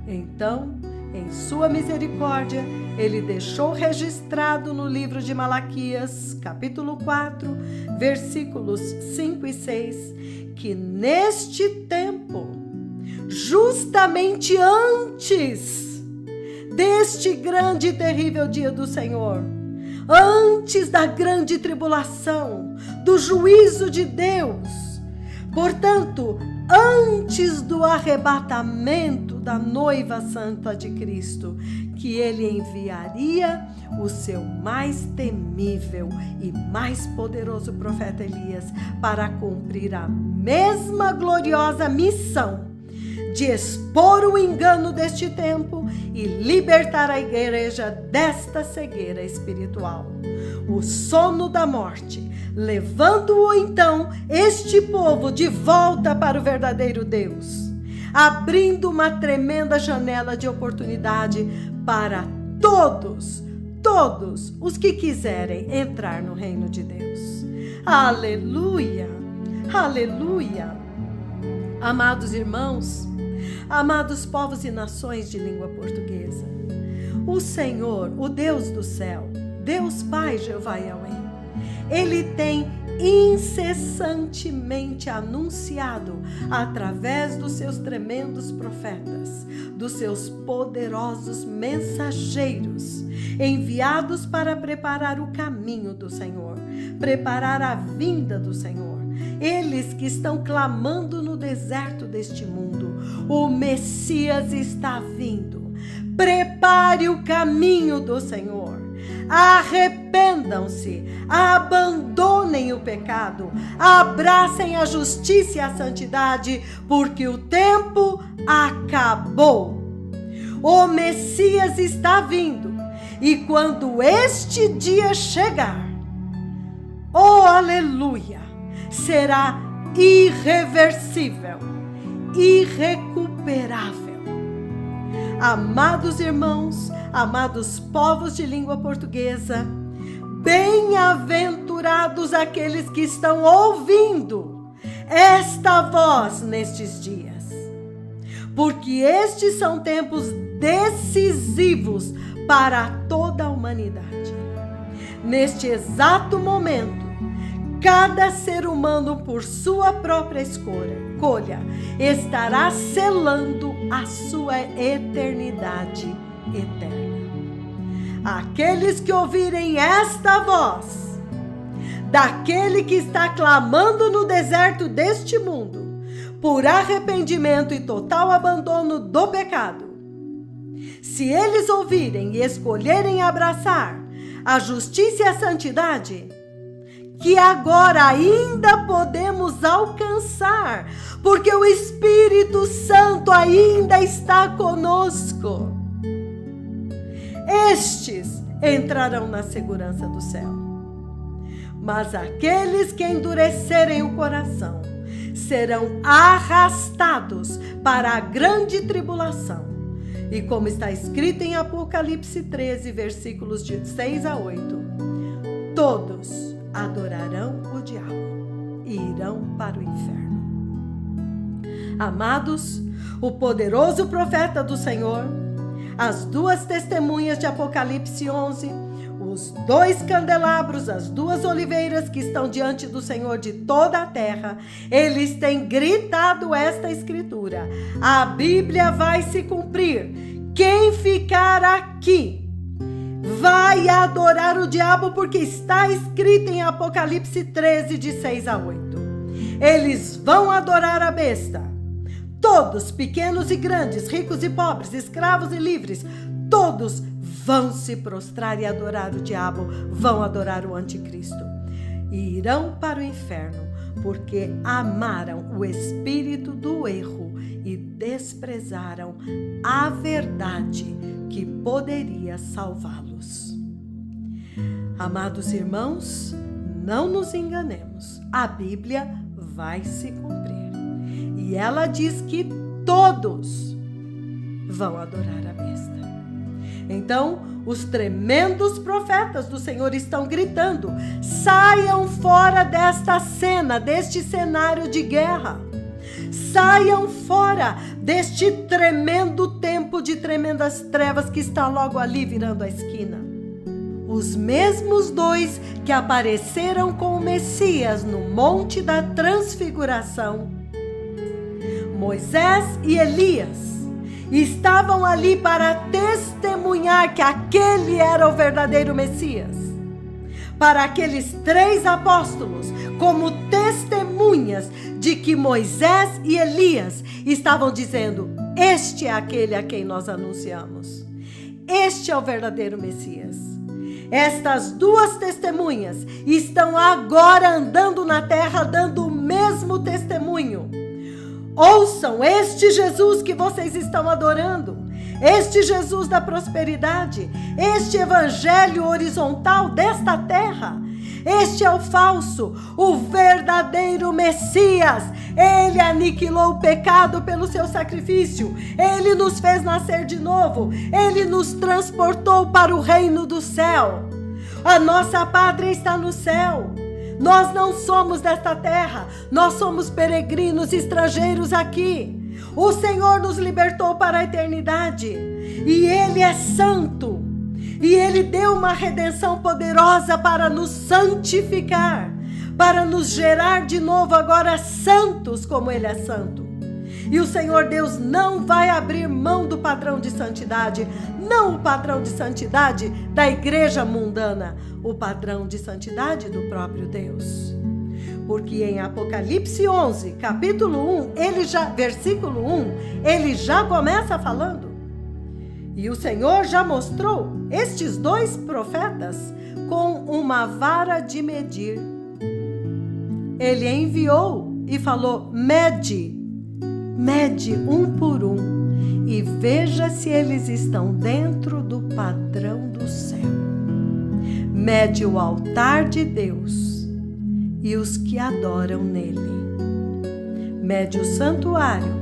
Speaker 1: Então, em sua misericórdia, Ele deixou registrado no livro de Malaquias, capítulo 4, versículos 5 e 6, que neste tempo, justamente antes deste grande e terrível dia do Senhor, antes da grande tribulação, do juízo de Deus, portanto, antes do arrebatamento da noiva santa de Cristo, que Ele enviaria o seu mais temível e mais poderoso profeta Elias para cumprir a mesma gloriosa missão de expor o engano deste tempo e libertar a igreja desta cegueira espiritual, o sono da morte, levando-o então este povo de volta para o verdadeiro Deus, abrindo uma tremenda janela de oportunidade para todos os que quiserem entrar no reino de Deus. Aleluia! Aleluia! Amados irmãos, amados povos e nações de língua portuguesa, o Senhor, o Deus do céu, Deus Pai Jeová Yahweh, Ele tem incessantemente anunciado através dos seus tremendos profetas, dos seus poderosos mensageiros, enviados para preparar o caminho do Senhor, preparar a vinda do Senhor. Eles que estão clamando no deserto deste mundo, o Messias está vindo. Prepare o caminho do Senhor. Arrependam-se, abandonem o pecado, abracem a justiça e a santidade, porque o tempo acabou. O Messias está vindo, e quando este dia chegar, oh aleluia, será irreversível, irrecuperável. Amados irmãos, amados povos de língua portuguesa, bem-aventurados aqueles que estão ouvindo esta voz nestes dias, porque estes são tempos decisivos para toda a humanidade. Neste exato momento, cada ser humano, por sua própria escolha, estará selando a sua eternidade eterna. Aqueles que ouvirem esta voz, daquele que está clamando no deserto deste mundo, por arrependimento e total abandono do pecado, se eles ouvirem e escolherem abraçar a justiça e a santidade, que agora ainda podemos alcançar, porque o Espírito Santo ainda está conosco. Estes entrarão na segurança do céu. Mas aqueles que endurecerem o coração serão arrastados para a grande tribulação. E como está escrito em Apocalipse 13, versículos de 6 a 8, todos adorarão o diabo e irão para o inferno. Amados, o poderoso profeta do Senhor, as duas testemunhas de Apocalipse 11, os dois candelabros, as duas oliveiras que estão diante do Senhor de toda a terra, eles têm gritado esta escritura: a Bíblia vai se cumprir. Quem ficar aqui vai adorar o diabo, porque está escrito em Apocalipse 13, de 6 a 8. Eles vão adorar a besta. Todos, pequenos e grandes, ricos e pobres, escravos e livres, todos vão se prostrar e adorar o diabo, vão adorar o anticristo. E irão para o inferno, porque amaram o espírito do erro e desprezaram a verdade que poderia salvá-los. Amados irmãos, não nos enganemos, a Bíblia vai se cumprir. E ela diz que todos vão adorar a besta. Então, os tremendos profetas do Senhor estão gritando: saiam fora desta cena, deste cenário de guerra. Saiam fora deste tremendo tempo de tremendas trevas que está logo ali virando a esquina. Os mesmos dois que apareceram com o Messias no Monte da Transfiguração, Moisés e Elias, estavam ali para testemunhar que aquele era o verdadeiro Messias. Para aqueles 3 apóstolos, como testemunhas de que Moisés e Elias estavam dizendo: este é aquele a quem nós anunciamos. Este é o verdadeiro Messias. Estas duas testemunhas estão agora andando na terra dando o mesmo testemunho. Ouçam este Jesus que vocês estão adorando, este Jesus da prosperidade, este evangelho horizontal desta terra. Este é o falso, o verdadeiro Messias. Ele aniquilou o pecado pelo seu sacrifício. Ele nos fez nascer de novo. Ele nos transportou para o reino do céu. A nossa pátria está no céu. Nós não somos desta terra, nós somos peregrinos, estrangeiros aqui. O Senhor nos libertou para a eternidade e Ele é santo. E Ele deu uma redenção poderosa para nos santificar, para nos gerar de novo agora santos como Ele é santo. E o Senhor Deus não vai abrir mão do padrão de santidade, não o padrão de santidade da igreja mundana, o padrão de santidade do próprio Deus. Porque em Apocalipse 11, capítulo 1, versículo 1, ele já começa falando. E o Senhor já mostrou estes 2 profetas com uma vara de medir. Ele enviou e falou: mede um por um e veja se eles estão dentro do padrão do céu. Mede o altar de Deus e os que adoram nele. Mede o santuário,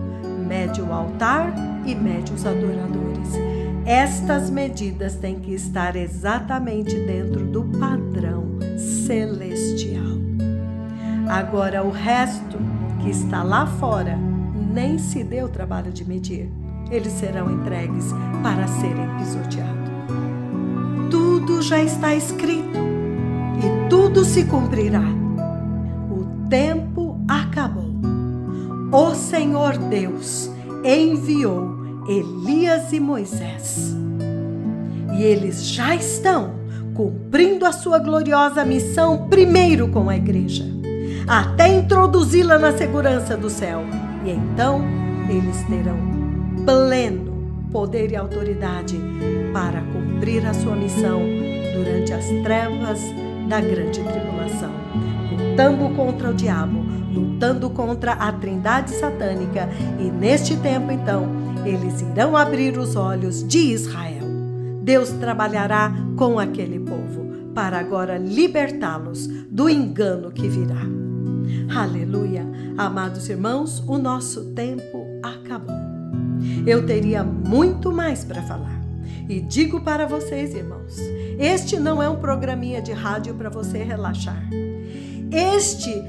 Speaker 1: mede o altar e mede os adoradores. Estas medidas têm que estar exatamente dentro do padrão celestial. Agora, o resto que está lá fora nem se deu o trabalho de medir. Eles serão entregues para serem pisoteados. Tudo já está escrito e tudo se cumprirá. O tempo acabou. O Senhor Deus enviou Elias e Moisés. E eles já estão cumprindo a sua gloriosa missão primeiro com a igreja, até introduzi-la na segurança do céu. E então eles terão pleno poder e autoridade para cumprir a sua missão durante as trevas da grande tribulação. lutando contra o diabo, lutando contra a trindade satânica, e neste tempo, então, eles irão abrir os olhos de Israel. Deus trabalhará com aquele povo para agora libertá-los do engano que virá. Aleluia! Amados irmãos, o nosso tempo acabou. Eu teria muito mais para falar. E digo para vocês, irmãos, este não é um programinha de rádio para você relaxar. Este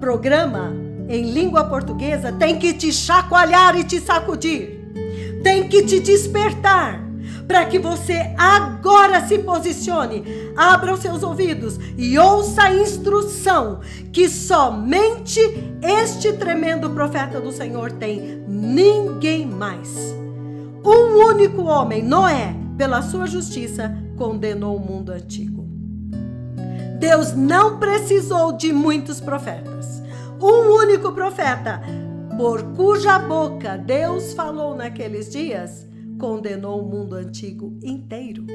Speaker 1: programa em língua portuguesa tem que te chacoalhar e te sacudir. Tem que te despertar para que você agora se posicione, abra os seus ouvidos e ouça a instrução que somente este tremendo profeta do Senhor tem, ninguém mais. Um único homem, Noé, pela sua justiça, condenou o mundo antigo. Deus não precisou de muitos profetas. Um único profeta, por cuja boca Deus falou naqueles dias, condenou o mundo antigo inteiro.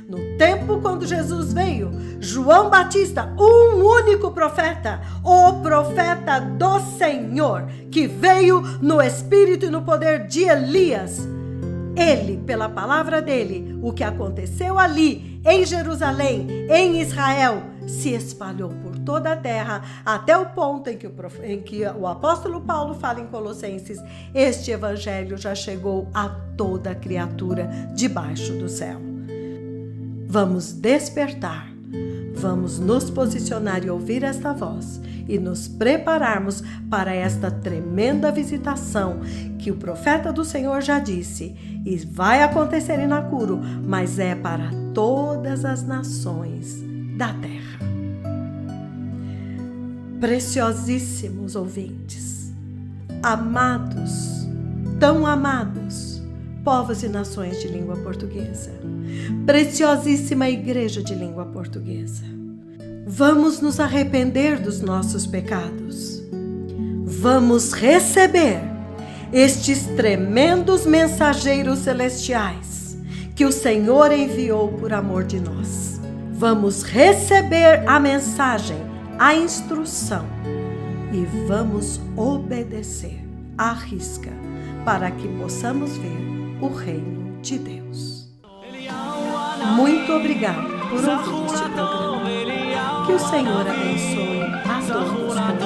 Speaker 1: No tempo quando Jesus veio, João Batista, um único profeta, o profeta do Senhor, que veio no espírito e no poder de Elias, ele, pela palavra dele, o que aconteceu ali, em Jerusalém, em Israel, se espalhou por toda a terra, até o ponto em que o apóstolo Paulo fala em Colossenses, este evangelho já chegou a toda criatura debaixo do céu. Vamos despertar, vamos nos posicionar e ouvir esta voz e nos prepararmos para esta tremenda visitação que o profeta do Senhor já disse, e vai acontecer em Nakuru, mas é para todas as nações da terra. Preciosíssimos ouvintes, amados, tão amados, povos e nações de língua portuguesa, preciosíssima igreja de língua portuguesa, vamos nos arrepender dos nossos pecados, vamos receber estes tremendos mensageiros celestiais que o Senhor enviou por amor de nós. Vamos receber a mensagem, a instrução, e vamos obedecer à risca para que possamos ver o reino de Deus. Muito obrigada por ouvir este programa. Que o Senhor abençoe a todos.